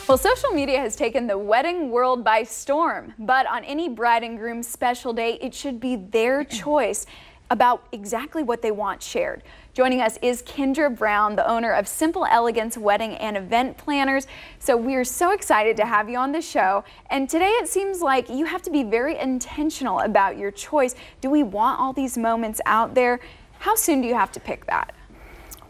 Well, social media has taken the wedding world by storm, but on any bride and groom's special day, it should be their choice about exactly what they want shared. Joining us is Kendra Brown, the owner of Simple Elegance Wedding and Event Planners. So we are so excited to have you on the show. And today it seems like you have to be very intentional about your choice. Do we want all these moments out there? How soon do you have to pick that?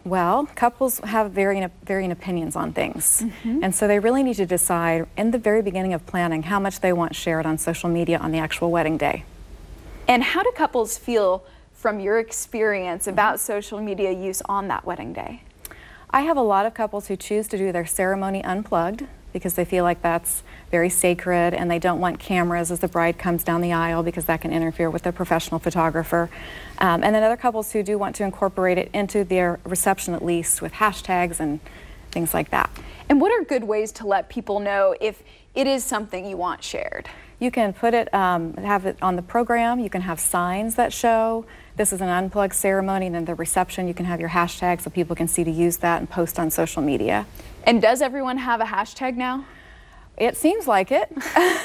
Well, couples have varying opinions on things, and so they really need to decide in the very beginning of planning how much they want shared on social media on the actual wedding day. And how do couples feel from your experience about social media use on that wedding day? I have a lot of couples who choose to do their ceremony unplugged because they feel like that's very sacred and they don't want cameras as the bride comes down the aisle because that can interfere with a professional photographer. And then other couples who do want to incorporate it into their reception at least with hashtags and things like that. And what are good ways to let people know if it is something you want shared? You can put it, have it on the program. You can have signs that show this is an unplugged ceremony, and then the reception you can have your hashtag so people can see to use that and post on social media. And does everyone have a hashtag now? It seems like it.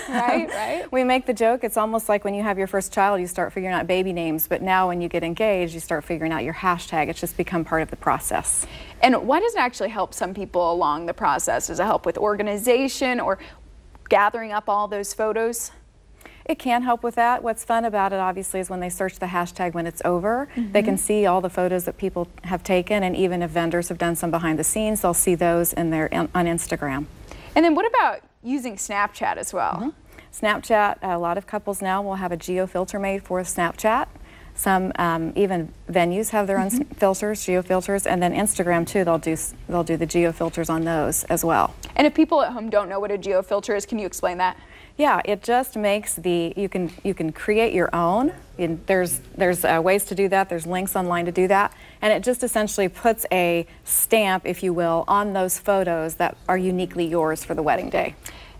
Right. We make the joke, it's almost like when you have your first child, you start figuring out baby names, but now when you get engaged, you start figuring out your hashtag. It's just become part of the process. And why does it actually help some people along the process? Does it help with organization or gathering up all those photos? It can help with that. What's fun about it, obviously, is when they search the hashtag when it's over, they can see all the photos that people have taken, and even if vendors have done some behind the scenes, they'll see those on Instagram. And then what about using Snapchat as well? Snapchat, a lot of couples now will have a geo filter made for Snapchat. Some even venues have their own filters, geo filters, and then Instagram too, they'll do the geo filters on those as well. And if people at home don't know what a geo filter is, can you explain that? Yeah, it just makes you can create your own. There's ways to do that. There's links online to do that, and it just essentially puts a stamp, if you will, on those photos that are uniquely yours for the wedding day.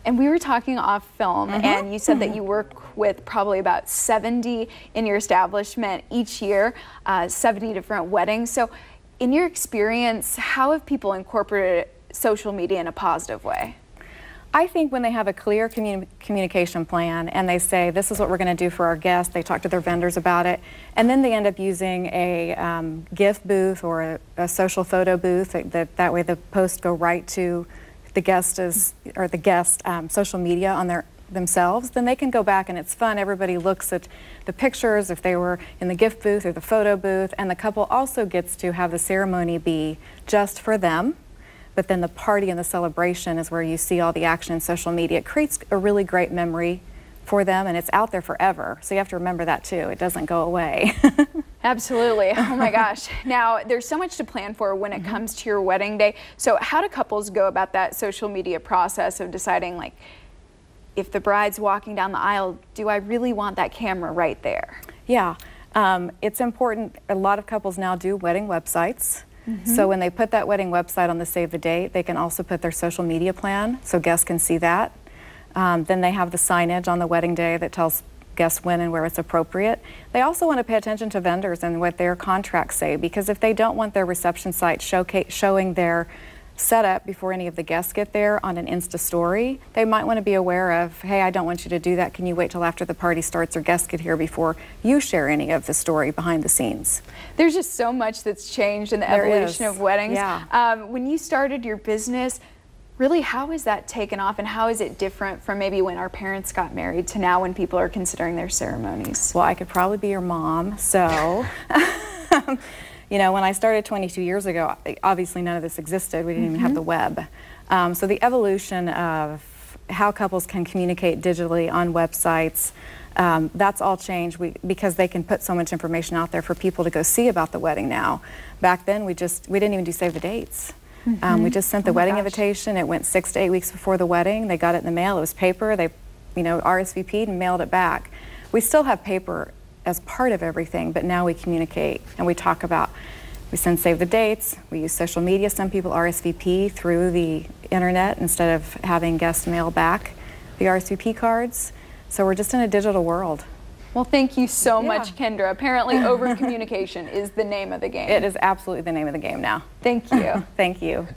And we were talking off film, and you said that you work with probably about 70 in your establishment each year, 70 different weddings. So in your experience, how have people incorporated social media in a positive way? I think when they have a clear communication plan and they say, this is what we're going to do for our guests, they talk to their vendors about it, and then they end up using a gift booth or a social photo booth, that way the posts go right to the guest social media on themselves, then they can go back and it's fun. Everybody looks at the pictures if they were in the gift booth or the photo booth, and the couple also gets to have the ceremony be just for them. But then the party and the celebration is where you see all the action in social media. It creates a really great memory for them, and it's out there forever. So you have to remember that too. It doesn't go away. Absolutely. Oh my gosh. Now, there's so much to plan for when it comes to your wedding day. So how do couples go about that social media process of deciding, like, if the bride's walking down the aisle, do I really want that camera right there? Yeah. It's important. A lot of couples now do wedding websites. So when they put that wedding website on the save the date, they can also put their social media plan so guests can see that. Then they have the signage on the wedding day that tells guests when and where it's appropriate. They also want to pay attention to vendors and what their contracts say, because if they don't want their reception site showing their setup before any of the guests get there on an Insta story, they might want to be aware of, hey, I don't want you to do that. Can you wait till after the party starts or guests get here before you share any of the story behind the scenes? There's just so much that's changed in the evolution of weddings. Yeah. When you started your business, really, how has that taken off, and how is it different from maybe when our parents got married to now when people are considering their ceremonies? Well, I could probably be your mom, so you know, when I started 22 years ago, obviously none of this existed. We didn't even have the web. So the evolution of how couples can communicate digitally on websites, that's all changed because they can put so much information out there for people to go see about the wedding now. Back then, we didn't even do save the dates. We just sent the wedding invitation. It went 6 to 8 weeks before the wedding. They got it in the mail. It was paper. They, RSVP'd and mailed it back. We still have paper as part of everything, but now we communicate and we talk about, we send save the dates, we use social media. Some people RSVP through the internet instead of having guests mail back the RSVP cards. So we're just in a digital world. Well, thank you so much, Kendra. Apparently, over-communication is the name of the game. It is absolutely the name of the game now. Thank you. Thank you.